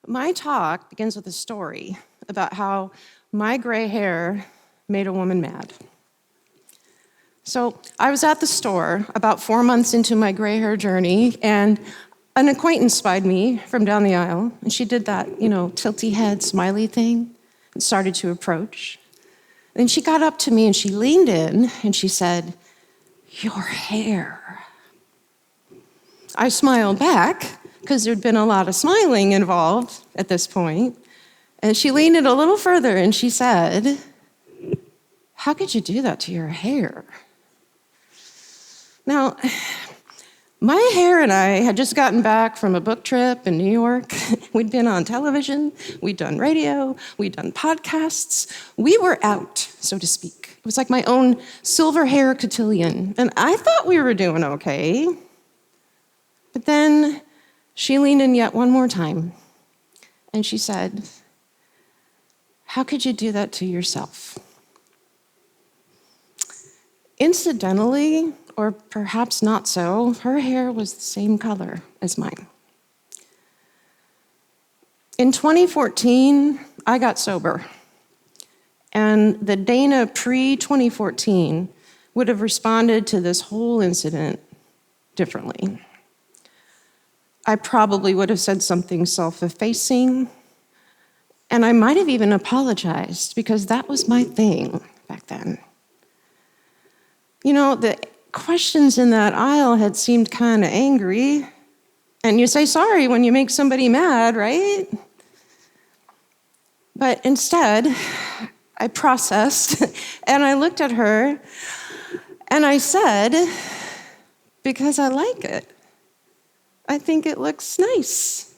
My talk begins with a story about how my gray hair made a woman mad. So I was at the store about 4 months into my gray hair journey, and an acquaintance spied me from down the aisle, and she did that, tilty head, smiley thing, and started to approach. Then she got up to me and she leaned in and she said, "Your hair." I smiled back, because there'd been a lot of smiling involved at this point. And she leaned in a little further and she said, "How could you do that to your hair?" Now, my hair and I had just gotten back from a book trip in New York. We'd been on television, we'd done radio, we'd done podcasts. We were out, so to speak. It was like my own silver hair cotillion. And I thought we were doing okay. But then she leaned in yet one more time, and she said, "How could you do that to yourself?" Incidentally, or perhaps not so, her hair was the same color as mine. In 2014, I got sober, and the Dana pre-2014 would have responded to this whole incident differently. I probably would have said something self-effacing, and I might have even apologized, because that was my thing back then. The questions in that aisle had seemed kind of angry, and you say sorry when you make somebody mad, right? But instead, I processed, and I looked at her, and I said, "Because I like it. I think it looks nice."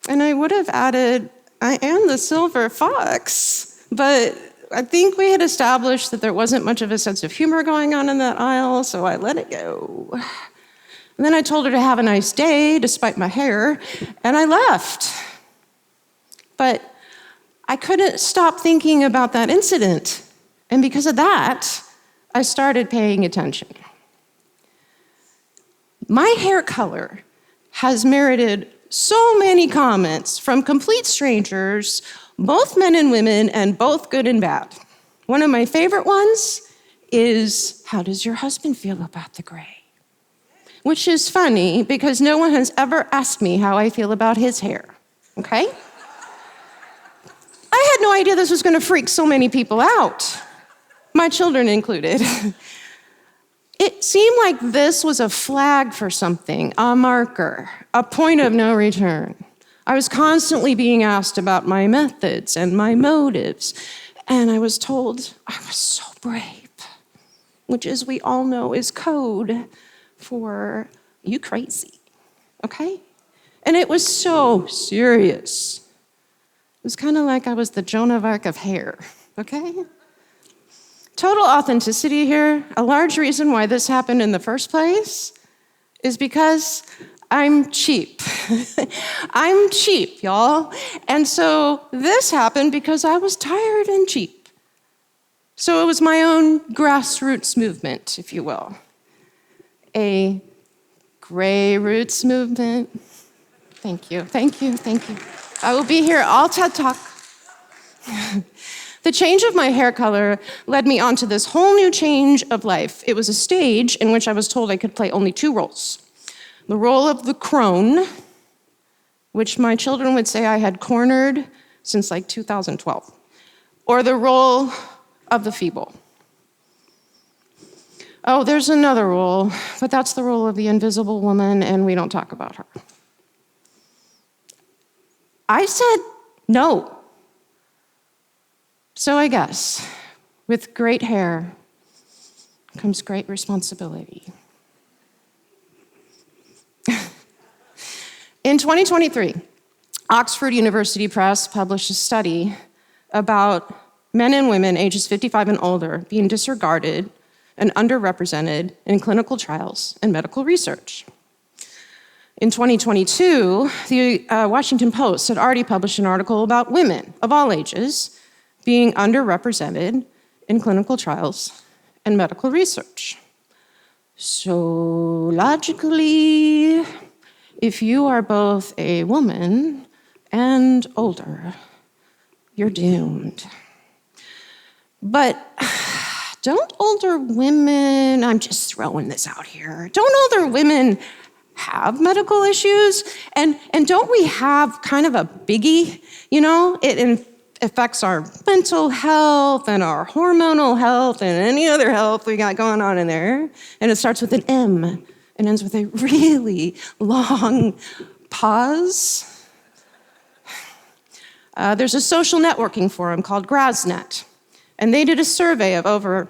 And I would have added, "I am the silver fox," but I think we had established that there wasn't much of a sense of humor going on in that aisle, so I let it go. And then I told her to have a nice day, despite my hair, and I left. But I couldn't stop thinking about that incident, and because of that, I started paying attention. My hair color has merited so many comments from complete strangers, both men and women, and both good and bad. One of my favorite ones is, "How does your husband feel about the gray?" Which is funny, because no one has ever asked me how I feel about his hair, okay? I had no idea this was gonna freak so many people out, my children included. It seemed like this was a flag for something, a marker, a point of no return. I was constantly being asked about my methods and my motives, and I was told I was so brave, which, as we all know, is code for "you crazy," okay? And it was so serious. It was kind of like I was the Joan of Arc of hair, okay? Total authenticity here. A large reason why this happened in the first place is because I'm cheap. I'm cheap, y'all. And so this happened because I was tired and cheap. So it was my own grassroots movement, if you will. A gray roots movement. Thank you, thank you, thank you. I will be here all TED Talk. The change of my hair color led me onto this whole new change of life. It was a stage in which I was told I could play only two roles. The role of the crone, which my children would say I had cornered since like 2012, or the role of the feeble. Oh, there's another role, but that's the role of the invisible woman, and we don't talk about her. I said no. So I guess, with great hair comes great responsibility. In 2023, Oxford University Press published a study about men and women ages 55 and older being disregarded and underrepresented in clinical trials and medical research. In 2022, the Washington Post had already published an article about women of all ages being underrepresented in clinical trials and medical research. So logically, if you are both a woman and older, you're doomed. But don't older women, I'm just throwing this out here, don't older women have medical issues? And don't we have kind of a biggie? You know, it affects our mental health and our hormonal health and any other health we got going on in there. And it starts with an M and ends with a really long pause. There's a social networking forum called Grasnet, and they did a survey of over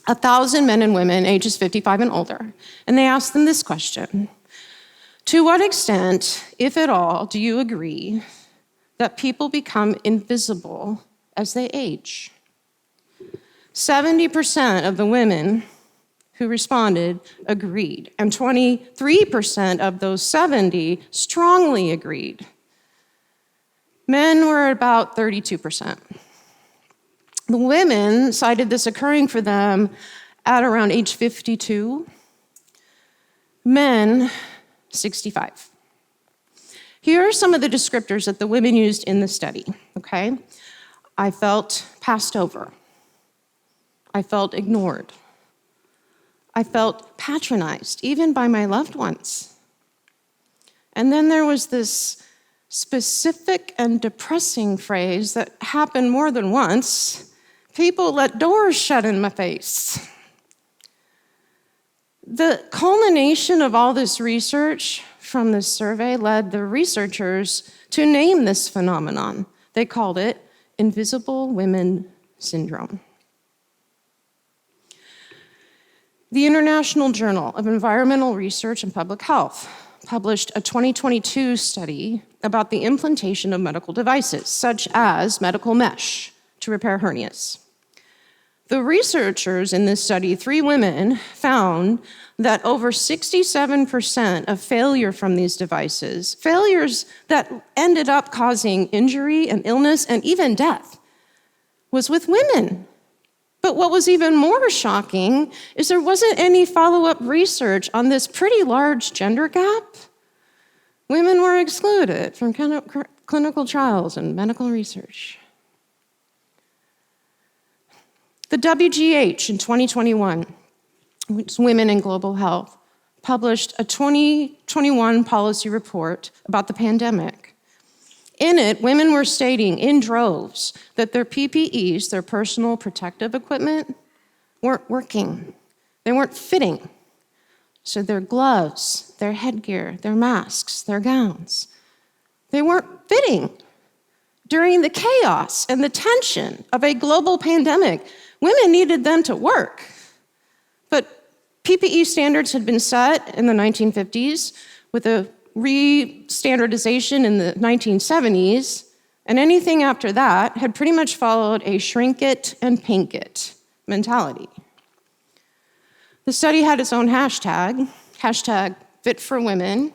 1,000 men and women ages 55 and older, and they asked them this question: to what extent, if at all, do you agree that people become invisible as they age? 70% of the women who responded agreed, and 23% of those 70 strongly agreed. Men were about 32%. The women cited this occurring for them at around age 52. Men, 65. Here are some of the descriptors that the women used in the study, okay? I felt passed over. I felt ignored. I felt patronized, even by my loved ones. And then there was this specific and depressing phrase that happened more than once: people let doors shut in my face. The culmination of all this research from this survey led the researchers to name this phenomenon. They called it invisible women syndrome. The International Journal of Environmental Research and Public Health published a 2022 study about the implantation of medical devices, such as medical mesh, to repair hernias. The researchers in this study, 3 women, found that over 67% of failure from these devices, failures that ended up causing injury and illness and even death, was with women. But what was even more shocking is there wasn't any follow-up research on this pretty large gender gap. Women were excluded from clinical trials and medical research. The WGH in 2021, which is Women in Global Health, published a 2021 policy report about the pandemic. In it, women were stating in droves that their PPEs, their personal protective equipment, weren't working. They weren't fitting. So their gloves, their headgear, their masks, their gowns, they weren't fitting. During the chaos and the tension of a global pandemic, women needed them to work. But PPE standards had been set in the 1950s with a re-standardization in the 1970s, and anything after that had pretty much followed a shrink it and pink it mentality. The study had its own hashtag Fit for Women.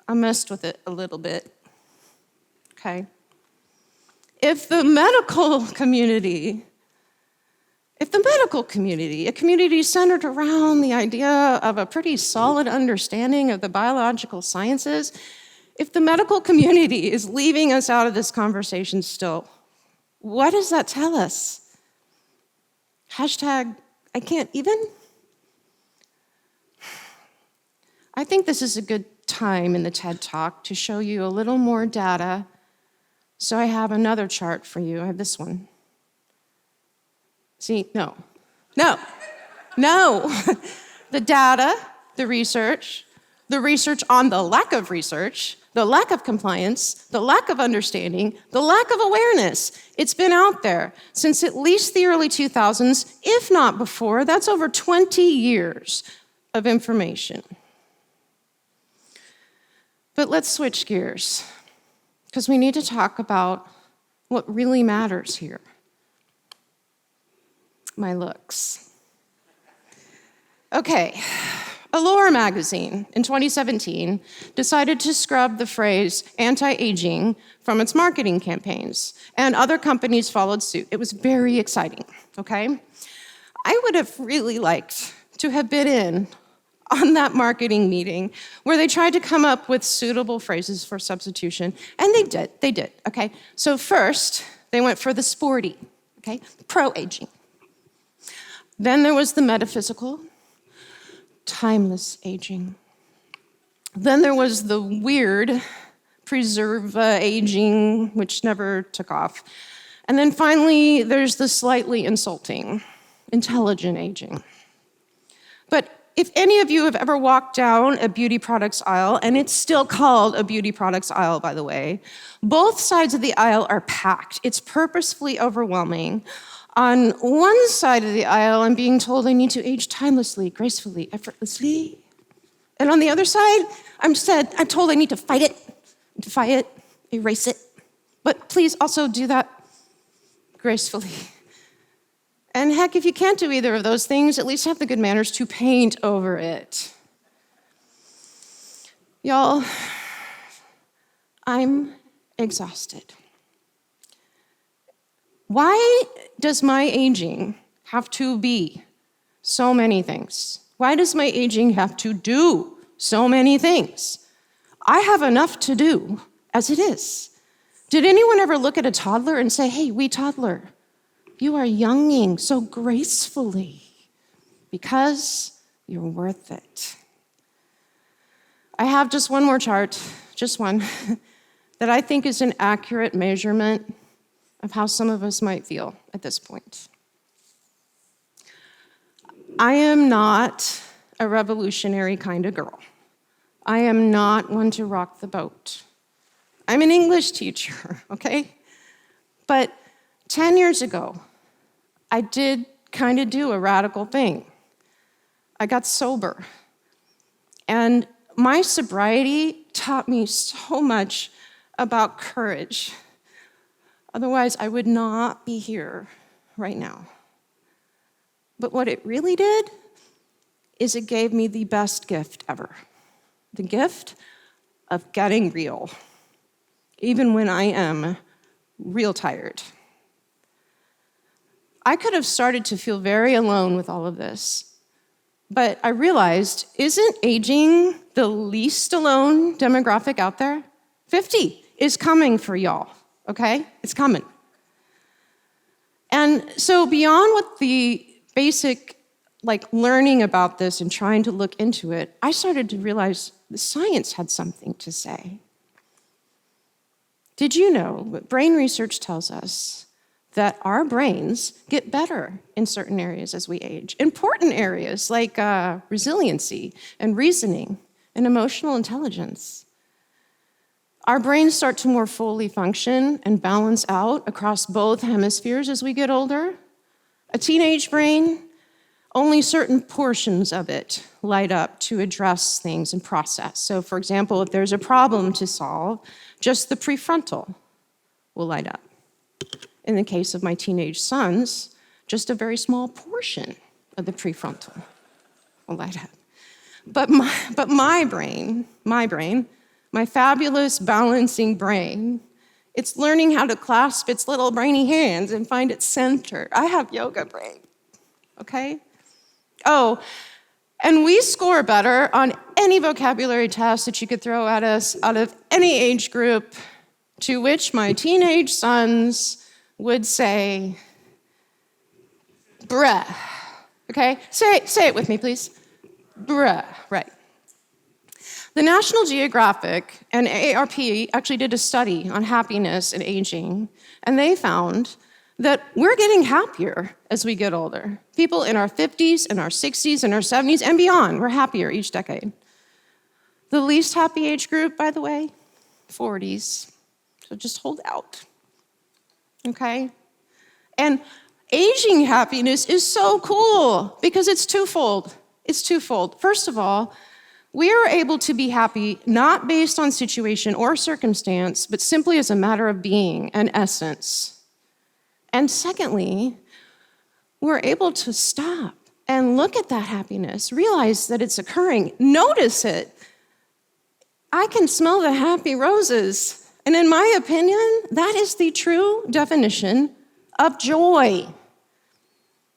I messed with it a little bit, okay? If the medical community, a community centered around the idea of a pretty solid understanding of the biological sciences, if the medical community is leaving us out of this conversation still, what does that tell us? Hashtag, I can't even? I think this is a good time in the TED Talk to show you a little more data. So I have another chart for you. I have this one. See, no. The data, the research on the lack of research, the lack of compliance, the lack of understanding, the lack of awareness. It's been out there since at least the early 2000s, if not before. That's over 20 years of information. But let's switch gears, because we need to talk about what really matters here. My looks. Okay, Allure magazine in 2017 decided to scrub the phrase anti-aging from its marketing campaigns, and other companies followed suit. It was very exciting, okay? I would have really liked to have been in on that marketing meeting where they tried to come up with suitable phrases for substitution, and they did, okay? So first, they went for the sporty, okay? Pro-aging. Then there was the metaphysical, timeless aging. Then there was the weird, preserve aging, which never took off. And then finally, there's the slightly insulting, intelligent aging. But if any of you have ever walked down a beauty products aisle, and it's still called a beauty products aisle, by the way, both sides of the aisle are packed. It's purposefully overwhelming. On one side of the aisle, I'm being told I need to age timelessly, gracefully, effortlessly. And on the other side, I'm told I need to fight it, erase it. But please also do that gracefully. And heck, if you can't do either of those things, at least have the good manners to paint over it. Y'all, I'm exhausted. Why does my aging have to be so many things? Why does my aging have to do so many things? I have enough to do as it is. Did anyone ever look at a toddler and say, hey, wee toddler, you are younging so gracefully because you're worth it? I have just one more chart, just one, that I think is an accurate measurement of how some of us might feel at this point. I am not a revolutionary kind of girl. I am not one to rock the boat. I'm an English teacher, okay? But 10 years ago, I did kind of do a radical thing. I got sober. And my sobriety taught me so much about courage. Otherwise, I would not be here right now. But what it really did is it gave me the best gift ever. The gift of getting real, even when I am real tired. I could have started to feel very alone with all of this, but I realized, isn't aging the least alone demographic out there? 50 is coming for y'all, okay? It's coming. And so beyond what the basic, learning about this and trying to look into it, I started to realize the science had something to say. Did you know that brain research tells us that our brains get better in certain areas as we age? Important areas like resiliency and reasoning and emotional intelligence. Our brains start to more fully function and balance out across both hemispheres as we get older. A teenage brain, only certain portions of it light up to address things and process. So for example, if there's a problem to solve, just the prefrontal will light up. In the case of my teenage sons, just a very small portion of the prefrontal will light up. But my brain, my fabulous balancing brain, it's learning how to clasp its little brainy hands and find its center. I have yoga brain, okay? Oh, and we score better on any vocabulary test that you could throw at us out of any age group, to which my teenage sons would say, bruh, okay? Say it with me, please. Bruh, right. The National Geographic and AARP actually did a study on happiness and aging, and they found that we're getting happier as we get older. People in our 50s, and our 60s, and our 70s, and beyond, we're happier each decade. The least happy age group, by the way, 40s. So just hold out, okay? And aging happiness is so cool because it's twofold. It's twofold. First of all, we are able to be happy not based on situation or circumstance, but simply as a matter of being and essence. And secondly, we're able to stop and look at that happiness, realize that it's occurring, notice it. I can smell the happy roses. And in my opinion, that is the true definition of joy.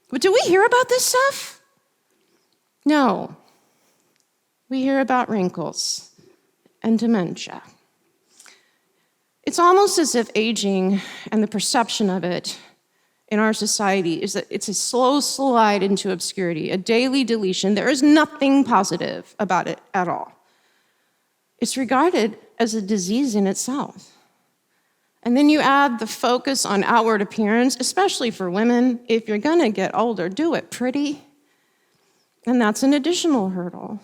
But do we hear about this stuff? No. We hear about wrinkles and dementia. It's almost as if aging and the perception of it in our society is that it's a slow slide into obscurity, a daily deletion. There is nothing positive about it at all. It's regarded as a disease in itself. And then you add the focus on outward appearance, especially for women. If you're gonna get older, do it pretty. And that's an additional hurdle.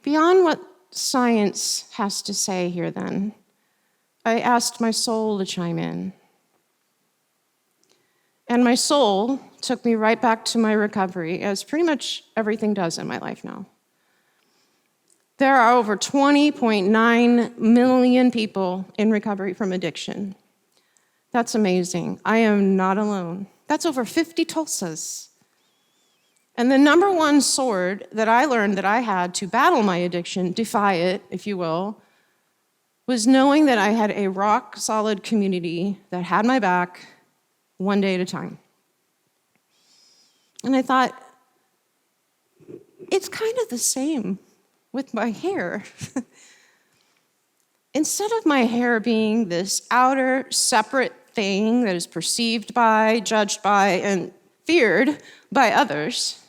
Beyond what science has to say here then, I asked my soul to chime in. And my soul took me right back to my recovery, as pretty much everything does in my life now. There are over 20.9 million people in recovery from addiction. That's amazing. I am not alone. That's over 50 Tulsas. And the number one sword that I learned that I had to battle my addiction, defy it, if you will, was knowing that I had a rock-solid community that had my back one day at a time. And I thought, it's kind of the same with my hair. Instead of my hair being this outer, separate thing that is perceived by, judged by, and feared by others,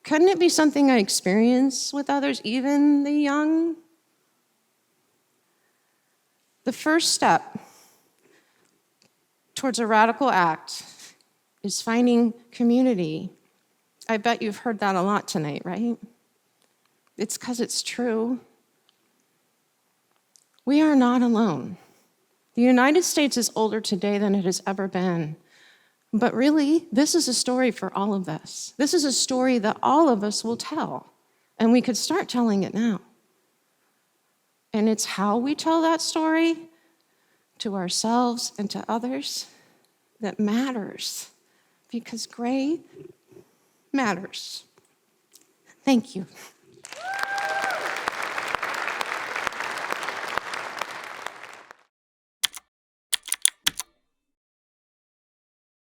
couldn't it be something I experience with others, even the young? The first step towards a radical act is finding community. I bet you've heard that a lot tonight, right? It's because it's true. We are not alone. The United States is older today than it has ever been. But really, this is a story for all of us. This is a story that all of us will tell, and we could start telling it now. And it's how we tell that story to ourselves and to others that matters, because gray matters. Thank you.